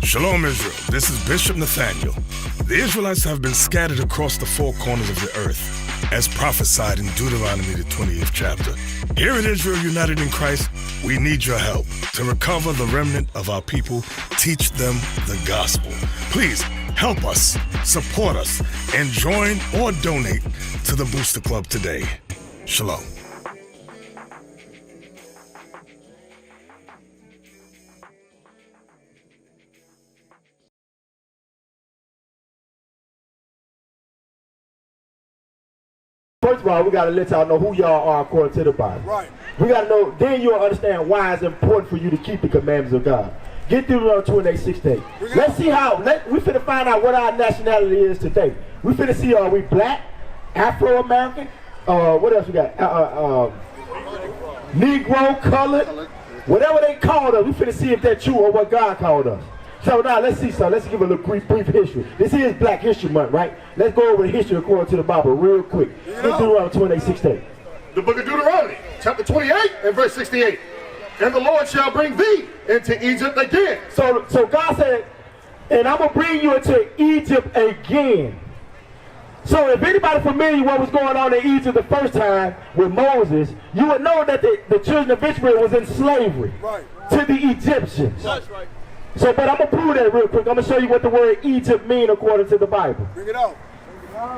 Shalom, Israel. This is Bishop Nathanyel. The Israelites have been scattered across the four corners of the earth, as prophesied in Deuteronomy, the 28th chapter. Here in Israel United in Christ, we need your help to recover the remnant of our people, teach them the gospel. Please help us, support us, and join or donate to the Booster Club today. Shalom. First of all, we got to let y'all know who y'all are according to the Bible. Right. We got to know, then you'll understand why it's important for you to keep the commandments of God. Get through 28:16. Let's see how, we finna find out what our nationality is today. We finna see, are we black, Afro-American, what else we got? Negro, colored, whatever they called us, we finna see if that's true or what God called us. So now let's see something. Let's give a little brief history. This is Black History Month, right? Let's go over the history according to the Bible real quick. Get through 28:16. The book of Deuteronomy, chapter 28 and verse 68. And the Lord shall bring thee into Egypt again. So God said, and I'm going to bring you into Egypt again. So if anybody familiar with what was going on in Egypt the first time with Moses, you would know that the children of Israel was in slavery to the Egyptians. That's right. So, but I'm going to prove that real quick. I'm going to show you what the word Egypt means according to the Bible. Bring it out.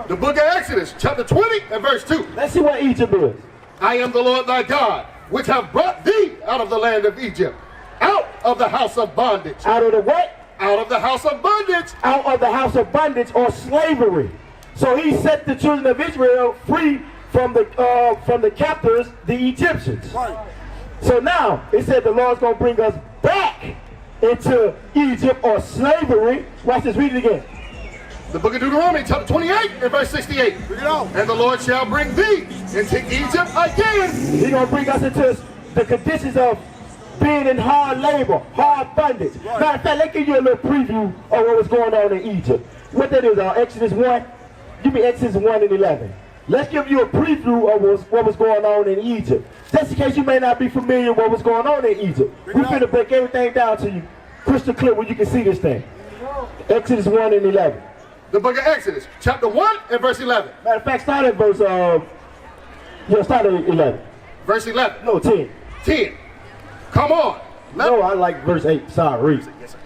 The book of Exodus, chapter 20 and verse 2. Let's see what Egypt is. I am the Lord thy God, which have brought thee out of the land of Egypt, out of the house of bondage. Out of the what? Out of the house of bondage. Out of the house of bondage or slavery. So he set the children of Israel free from the captors, the Egyptians. Right. So now it said the Lord's going to bring us back into Egypt or slavery. Watch this, read it again. The book of Deuteronomy, chapter 28 and verse 68. Bring it out. And the Lord shall bring thee into Egypt again. He's going to bring us into the conditions of being in hard labor, hard bondage. Right. Matter of fact, let's give you a little preview of what was going on in Egypt. What that is, Exodus 1. Give me Exodus 1 and 11. Let's give you a preview of what was going on in Egypt. Just in case you may not be familiar with what was going on in Egypt. We're going to break everything down to you crystal clear where you can see this thing. Exodus 1 and 11. The book of Exodus, chapter 1 and verse 11. Matter of fact, start at verse, start at 11. Verse 11. No, 10. 10. Come on. No, I like verse 8. Sorry, read. Yes, sir.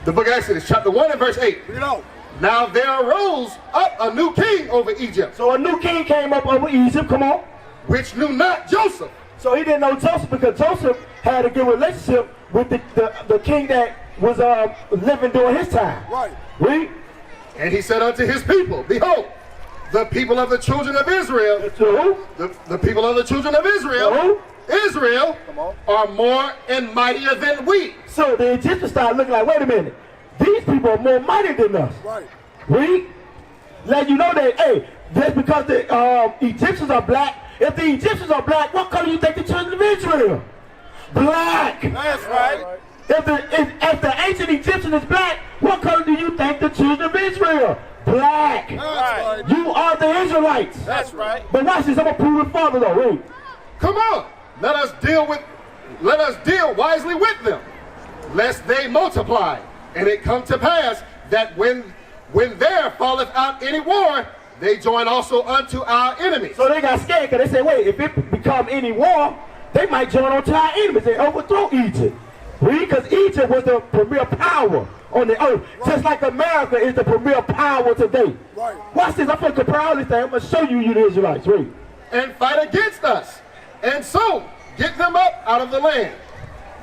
The book of Exodus, chapter 1 and verse 8. Bring it out. Now there arose up a new king over Egypt. So a new king came up over Egypt, come on. Which knew not Joseph. So he didn't know Joseph because Joseph had a good relationship with the king that was living during his time. Right. Read. And he said unto his people, behold, the people of the children of Israel, the people of the children of Israel, Israel are more and mightier than we. So the Egyptians started looking like, wait a minute, these people are more mighty than us. Right. Read. Let you know that, hey, just because the Egyptians are black, if the Egyptians are black, what color do you think the children of Israel? Black. That's right. If the ancient Egyptian is black, what color do you think the children of Israel? Black. That's right. You are the Israelites. That's right. But watch this, I'm gonna prove it further though. Wait. Come on. Let us deal wisely with them, lest they multiply. And it come to pass that when there falleth out any war, they join also unto our enemies. So they got scared because they said, wait, if it become any war, they might join onto our enemies and overthrow Egypt. Because Egypt was the premier power on the earth. Right. Just like America is the premier power today. Right. Watch this, I'm going to compare all this thing. I'm going to show you the Israelites. Read. And fight against us, and so get them up out of the land.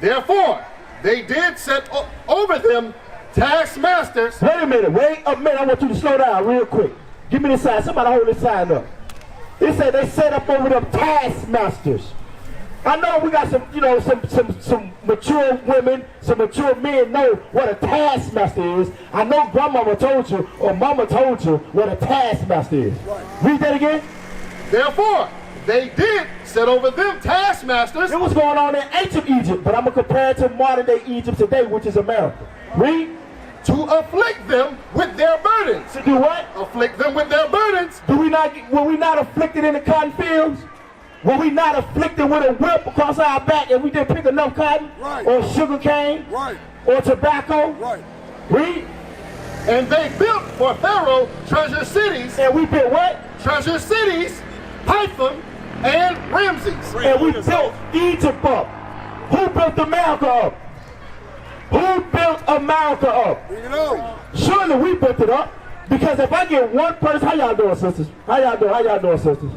Therefore, they did set over them taskmasters. Wait a minute, I want you to slow down real quick. Give me this sign, somebody hold this sign up. It said they set up over them taskmasters. I know we got some, you know, some mature women, some mature men know what a taskmaster is. I know grandmama told you or mama told you what a taskmaster is. Right. Read that again. Therefore, they did set over them taskmasters. It was going on in ancient Egypt, but I'm going to compare it to modern day Egypt today, which is America. Read. To afflict them with their burdens. To do what? Afflict them with their burdens. Were we not afflicted in the cotton fields? Were we not afflicted with a whip across our back and we didn't pick enough cotton? Right. Or sugar cane? Right. Or tobacco? Right. Read. And they built for Pharaoh treasure cities. And we built what? Treasure cities, Pithom and Ramses. And we built Egypt up. Who built America up? Who built America up? Surely we built it up. Because if I get one person, how y'all doing, sisters? How y'all doing, sisters?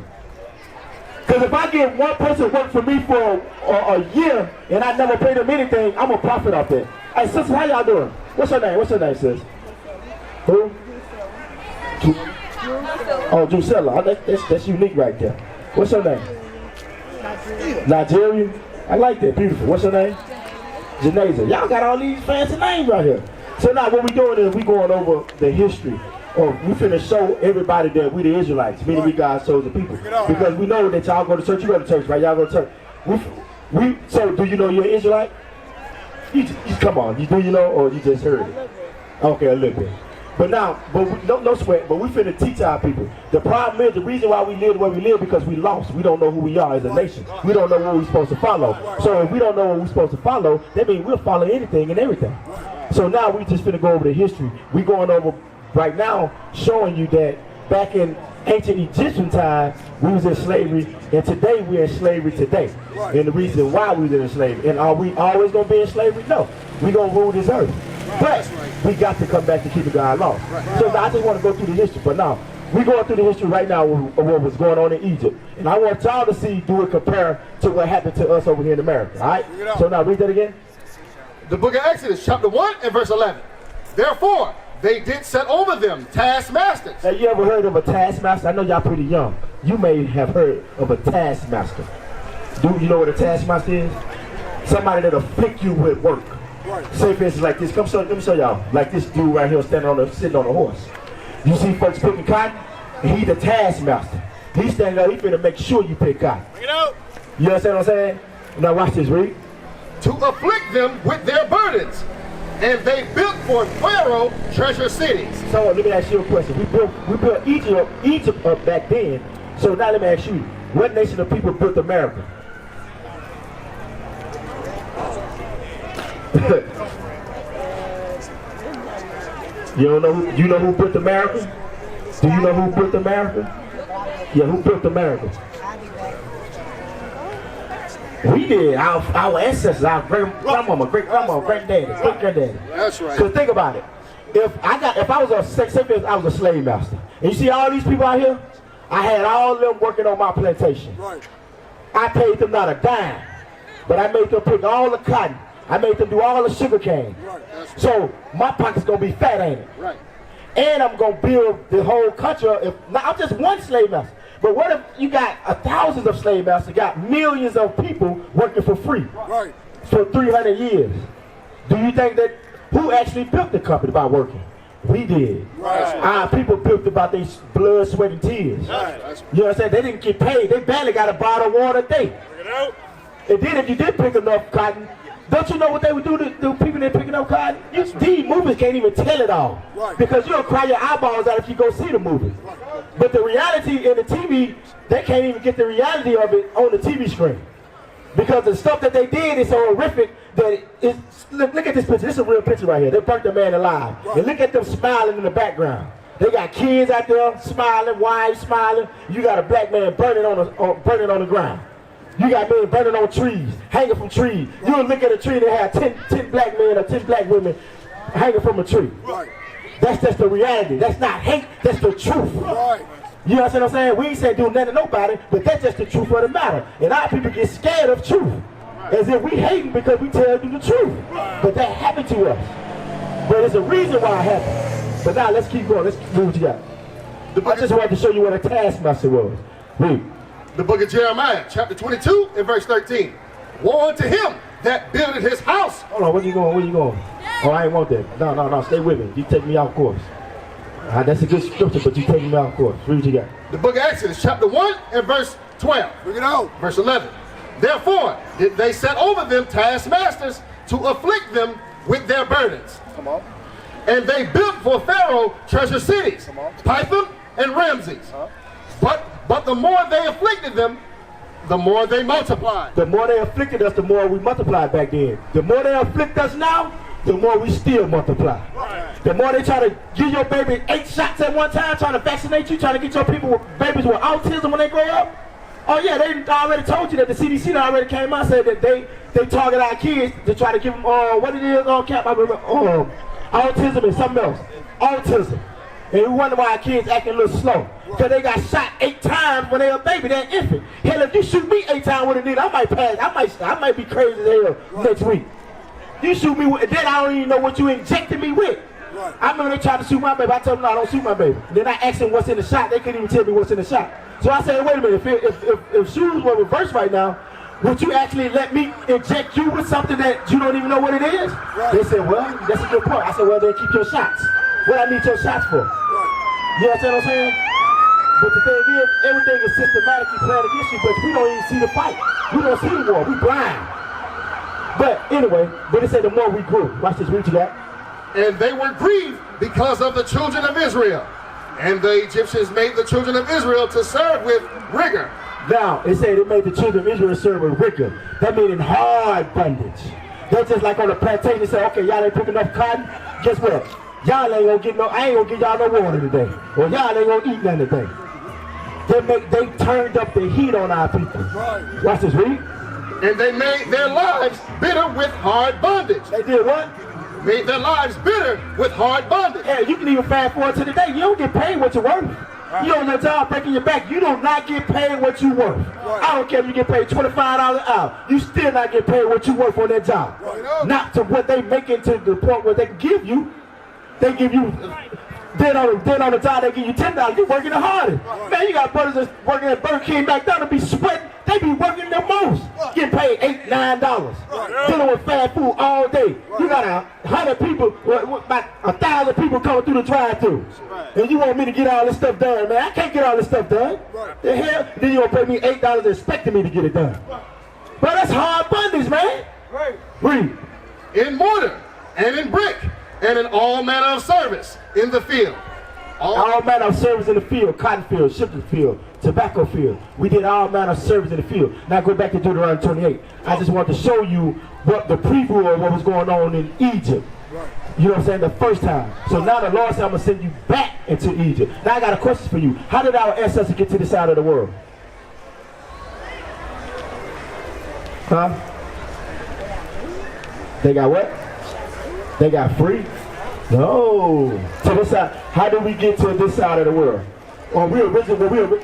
Because if I get one person work for me for a year and I never pay them anything, I'm a profit off that. Hey, sisters, how y'all doing? What's your name? What's your name, sis? Who? Oh, Drusilla. That's unique right there. What's your name? Nigeria. I like that. Beautiful. What's your name? Janaza. Y'all got all these fancy names right here. So now what we doing is we going over the history. Or we finna show everybody that we the Israelites, meaning we God's chosen people. Because we know that y'all go to church, you go to church, right? Y'all go to church. So do you know you're an Israelite? You come on, do you know or you just heard it? Okay, a little bit. But now, no sweat, but we finna teach our people. The problem is, the reason why we live the way we live because we lost. We don't know who we are as a nation. We don't know what we're supposed to follow. So if we don't know what we're supposed to follow, that means we'll follow anything and everything. So now we just finna go over the history. We going over right now showing you that back in ancient Egyptian time, we was in slavery, and today we're in slavery today. Right. And the reason why we was in slavery. And are we always going to be in slavery? No. We're going to rule this earth. Right. But we got to come back to keeping God law. Right. So I just want to go through the history. But now, we're going through the history right now of what was going on in Egypt. And I want y'all to see, do it compare to what happened to us over here in America. All right? So now, read that again. The book of Exodus, chapter 1 and verse 11. Therefore, they did set over them taskmasters. Have you ever heard of a taskmaster? I know y'all pretty young. You may have heard of a taskmaster. Do you know what a taskmaster is? Somebody that afflict you with work. Right. Say for instance like this. Let me show y'all. Like this dude right here sitting on a horse. You see folks picking cotton? And he the taskmaster. He's standing there, he's finna make sure you pick cotton. Bring it out. You understand what I'm saying? Now watch this, read. To afflict them with their burdens. And they built for Pharaoh treasure cities. So let me ask you a question. We built Egypt up back then. So now let me ask you, what nation of people built America? You know who built America? Do you know who built America? Yeah, who built America? We did. Our ancestors, our great-grandmama, great-grandma, great-daddy, great-granddaddy. That's right. Because think about it. If I was a slave master, and you see all these people out here, I had all of them working on my plantation. Right. I paid them not a dime, but I made them pick all the cotton. I made them do all the sugar cane. Right. So my pocket's gonna be fat, ain't it? Right. And I'm gonna build the whole country. I'm just one slave master. But what if you got thousands of slave masters, got millions of people working for free for 300 years? Do you think that who actually built the company by working? We did. Right. Our people built it by their blood, sweat, and tears. Right. You know what I'm saying? They didn't get paid. They barely got a bottle of water a day. And then if you did pick enough cotton, don't you know what they would do to the people that picking up cotton? These movies can't even tell it all. Right. Because you'll cry your eyeballs out if you go see the movie. Right. But the reality in the TV, they can't even get the reality of it on the TV screen. Because the stuff that they did is so horrific that look at this picture. This is a real picture right here. They burnt the man alive. Right. And look at them smiling in the background. They got kids out there smiling, wives smiling. You got a black man burning on the ground. You got men burning on trees, hanging from trees. You'll look at a tree that have 10 black men or 10 black women hanging from a tree. Right. That's just the reality. That's not hate, that's the truth. Right. You know what I'm saying? We ain't saying do nothing to nobody, but that's just the truth of the matter. And our people get scared of truth. As if we hating because we tell you the truth. But that happened to us. But there's a reason why it happened. But now let's keep going. Let's move what you got. I just wanted to show you what a taskmaster was. Read. The book of Jeremiah, chapter 22 and verse 13. Woe unto him that builded his house. Hold on, where you going? Where you going? Oh, I ain't want that. No, stay with me. You take me off course. That's a good scripture, but you take me off course. Read what you got. The book of Exodus, chapter 1 and verse 12. Bring it out. Verse 11. Therefore did they set over them taskmasters to afflict them with their burdens. Come on. And they built for Pharaoh treasure cities, Pithom and Ramses. But the more they afflicted them, the more they multiplied. The more they afflicted us, the more we multiplied back then. The more they afflict us now, the more we still multiply. Right. The more they try to give your baby 8 shots at one time, trying to vaccinate you, trying to get your babies with autism when they grow up. Oh yeah, they already told you that the CDC already came out and said that they target our kids to try to give them what it is on cap. I remember autism and something else. Autism. And we wonder why our kids acting a little slow. Because they got shot 8 times when they were a baby, they're an infant. Hell, if you shoot me 8 times with a needle, I might pass. I might be crazy as hell next week. You shoot me with, then I don't even know what you injected me with. Right. I remember they tried to shoot my baby. I told them, no, don't shoot my baby. Then I asked them what's in the shot. They couldn't even tell me what's in the shot. So I said, wait a minute, if shoes were reversed right now, would you actually let me inject you with something that you don't even know what it is? Right. They said, well, that's a good point. I said, well, then keep your shots. What I need your shots for? Right. You understand what I'm saying? But the thing is, everything is systematically planned against you, but we don't even see the fight. We don't see the war. We blind. But anyway, but it said the more we grew. Watch this, read you that. And they were grieved because of the children of Israel. And the Egyptians made the children of Israel to serve with rigor. Now, it said it made the children of Israel serve with rigor. That meaning hard bondage. They're just like on the plantation, they say, okay, y'all ain't picking enough cotton. Guess what? Y'all ain't gonna get I ain't gonna give y'all no water today. Or y'all ain't gonna eat nothing today. They turned up the heat on our people. Right. Watch this, read. And they made their lives bitter with hard bondage. They did what? Made their lives bitter with hard bondage. Yeah, you can even fast forward to today. You don't get paid what you're worth. Right. You don't let job breaking your back. You do not get paid what you worth. Right. I don't care if you get paid $25 an hour. You still not get paid what you worth on that job. Right. Not to what they make it to the point where they can give you. They give you, then on the job they give you $10. You're working the hardest. Right. Man, you got brothers that's working at Burger King back down to be sweating. They be working the most. Getting paid $8, $9. Right. Dealing with fast food all day. Right. You got 100 people, about 1,000 people coming through the drive-thru. Right. And you want me to get all this stuff done, man. I can't get all this stuff done. Right. The hell? Then you gonna pay me $8 expecting me to get it done. Right. But that's hard bondage, man. Right. Read. In mortar and in brick and in all manner of service in the field. All manner of service in the field, cotton field, sugar field, tobacco field. We did all manner of service in the field. Now go back to Deuteronomy 28. I just want to show you what the preview of what was going on in Egypt. You know what I'm saying? The first time. So now the Lord said, I'm going to send you back into Egypt. Now I got a question for you. How did our ancestors get to this side of the world? Huh? They got what? They got free? No. So this side, how did we get to this side of the world? Or we originally,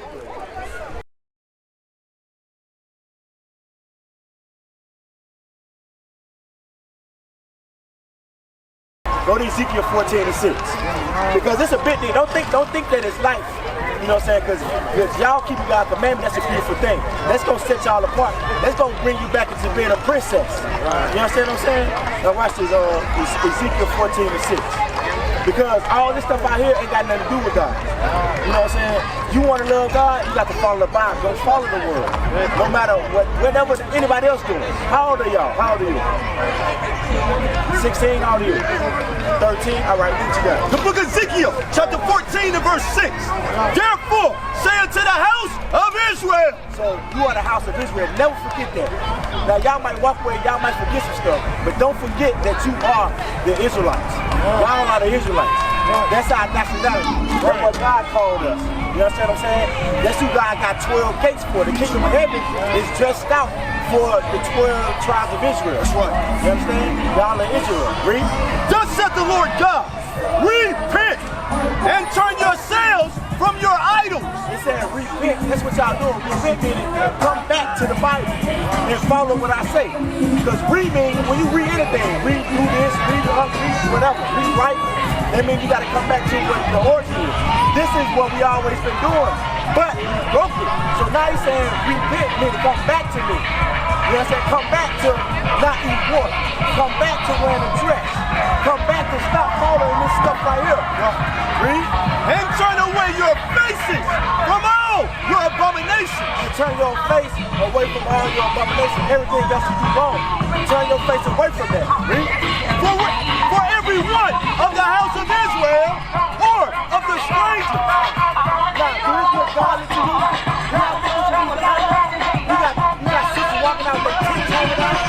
Go to Ezekiel 14 and 6. Because it's a bit deep. Don't think that it's life. You know what I'm saying? Because y'all keep God's commandment, that's a beautiful thing. That's going to set y'all apart. That's going to bring you back into being a princess. You understand what I'm saying? Now watch this, Ezekiel 14 and 6. Because all this stuff out here ain't got nothing to do with God. You know what I'm saying? You want to love God, you got to follow the Bible. Don't follow the world. No matter whatever anybody else doing. How old are y'all? How old are you? 16? How old are you? 13? All right, what you got? The book of Ezekiel, chapter 14 and verse 6. Therefore, say unto the house of Israel. So you are the house of Israel. Never forget that. Now y'all might walk away, y'all might forget some stuff, but don't forget that you are the Israelites. Y'all are the Israelites. That's our nationality. That's what God called us. You understand what I'm saying? That's who God got 12 gates for. The kingdom of heaven is dressed out for the 12 tribes of Israel. That's right. You understand? Y'all are Israel. Read. Thus saith the Lord God, repent and turn yourselves from your idols. It said repent. That's what y'all doing. Repent meaning come back to the Bible and follow what I say. Because read means when you read anything, read through this, read whatever, read right. That means you got to come back to what the origin is. This is what we always been doing. But he broke it. So now he's saying, repent, meaning come back to me. You know what I'm saying? Come back to not eat water. Come back to wearing a dress. Come back to stop following this stuff right here. Read. And turn away your faces from all your abominations. And turn your face away from all your abominations. Everything else you do wrong. Turn your face away from that. Read. For every one of the house of Israel or of the strangers. Now, do this look godly to you? Do y'all think this should be godly? You got sisters walking out with their tits hanging out.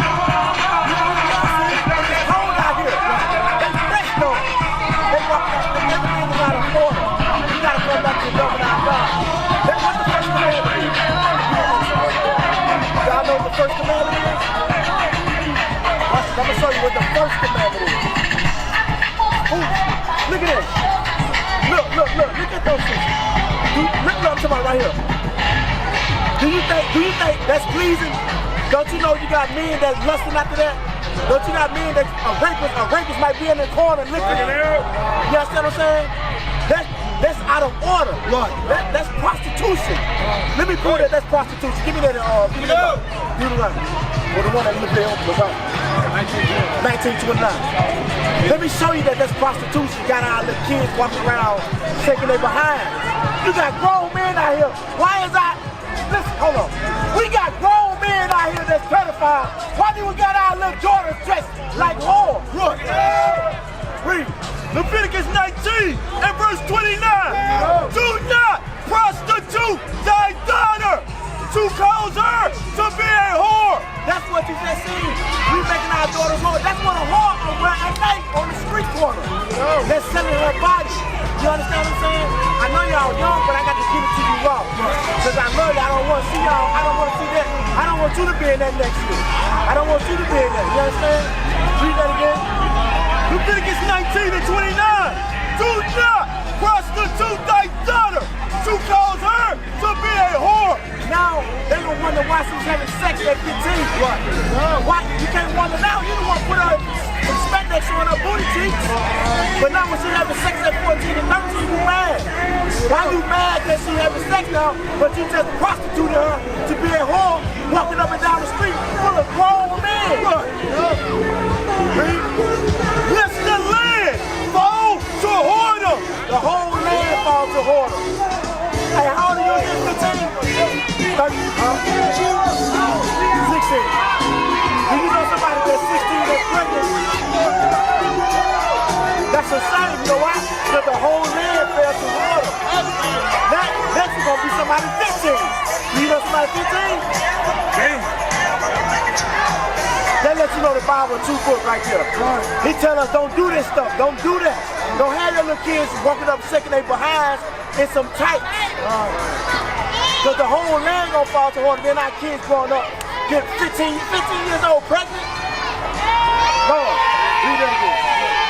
It's cold out here. They fresh though. They walk out, everything is out of order. You gotta come back to the government of God. That's what the first commandment is. Y'all know what the first commandment is? I'm gonna show you what the first commandment is. Ooh, look at this. Look at those things. Look what I'm talking about right here. Do you think that's pleasing? Don't you know you got men that's lusting after that? Don't you got men that a rapist might be in the corner licking it out? You understand what I'm saying? That's out of order. Right. That's prostitution. Let me prove that that's prostitution. Give me that Deuteronomy. Or the one that looked there on the right. 1929. Let me show you that that's prostitution. Got our little kids walking around shaking their behind. You got grown men out here. Why is that? Listen, hold on. We got grown men out here that's pedophiles. Why do we got our little daughters dressed like whores? Right. Read. Leviticus 19 and verse 29. Do not prostitute thy daughter to cause her to be a whore. That's what you just seen. We making our daughters whore. That's what a whore is wearing at night on the street corner. They're selling her body. You understand what I'm saying? I know y'all young, but I got to give it to you raw. Because I love you. I don't want to see y'all. I don't want to see that. I don't want you to be in that next year. I don't want you to be in that. You understand? Read that again. Leviticus 19 and 29. Do not prostitute thy daughter to cause her to be a whore. Now, they gonna wonder why she's having sex at 15. Right. Why? You can't wonder now. You don't want to put her some spandex on her booty cheeks. But now when she's having sex at 14 and 13, you mad. Why you mad that she's having sex now, but you just prostituted her to be a whore, walking up and down the street full of grown men? Right. Lest the land fall to whoredom. The whole land falls to whoredom. Hey, how old are you again? 15? 30? 16. Do you know somebody that's 16 that's pregnant? That's a shame, you know why? Because the whole land fell to whoredom. Next is going to be somebody 15. Do you know somebody 15? Dang. That lets you know the Bible 2 book right there. He tell us don't do this stuff. Don't do that. Don't have your little kids walking up shaking their behinds in some tights. Because the whole land gonna fall to water. Then our kids growing up get 15 years old pregnant. Lord, read that again.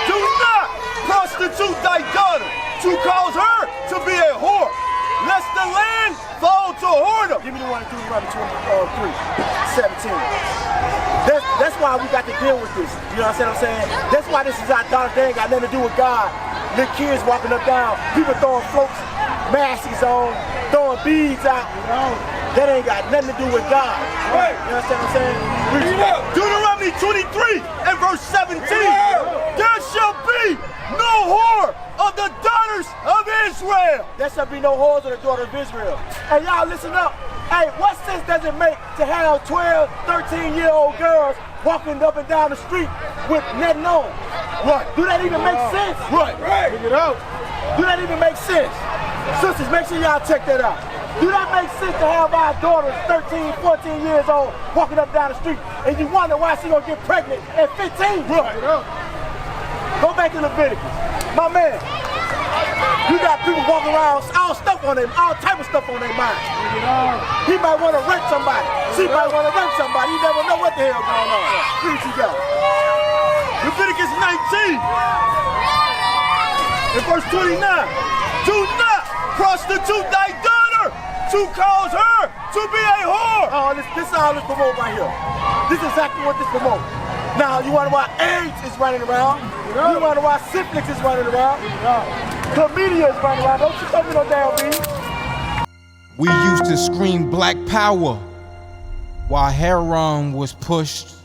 Do not prostitute thy daughter to cause her to be a whore, lest the land fall to whoredom. Give me the one in Deuteronomy 17. That's why we got to deal with this. You know what I'm saying? That's why this is our daughter. They ain't got nothing to do with God. Little kids walking up down, people throwing floats, masks on, throwing beads out. That ain't got nothing to do with God. Right. You understand what I'm saying? Deuteronomy 23 and verse 17. There shall be no whore of the daughters of Israel. There shall be no whores of the daughter of Israel. Hey, y'all listen up. Hey, what sense does it make to have 12, 13-year-old girls walking up and down the street with nothing on? Right. Do that even make sense? Right. Bring it out. Do that even make sense? Sisters, make sure y'all check that out. Do that make sense to have our daughters 13, 14 years old walking up and down the street and you wonder why she gonna get pregnant at 15? Right. Go back to Leviticus. My man, you got people walking around all type of stuff on their mind. He might want to rape somebody. She might want to rape somebody. You never know what the hell going on. Read what you got. Leviticus 19 and verse 29. Do not prostitute thy daughter to cause her to be a whore. Oh, this is all this promote right here. This is exactly what this promotes. Now, you wonder why AIDS is running around? You wonder why syphilis is running around? Chlamydia is running around. Don't you tell me no damn beans. We used to scream black power while heroin was pushed.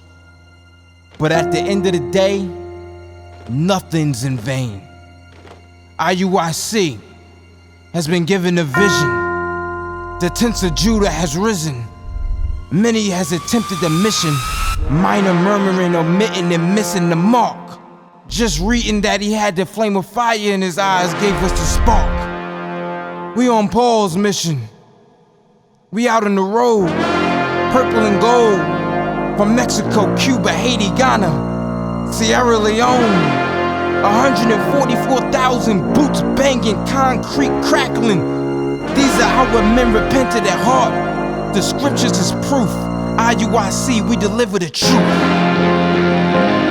But at the end of the day, nothing's in vain. IUIC has been given a vision. The tents of Judah has risen. Many has attempted the mission. Minor murmuring, omitting, and missing the mark. Just reading that he had the flame of fire in his eyes gave us the spark. We on Paul's mission. We out on the road, purple and gold. From Mexico, Cuba, Haiti, Ghana, Sierra Leone. 144,000 boots banging, concrete crackling. These are our men repented at heart. The scriptures is proof. IUIC, we deliver the truth.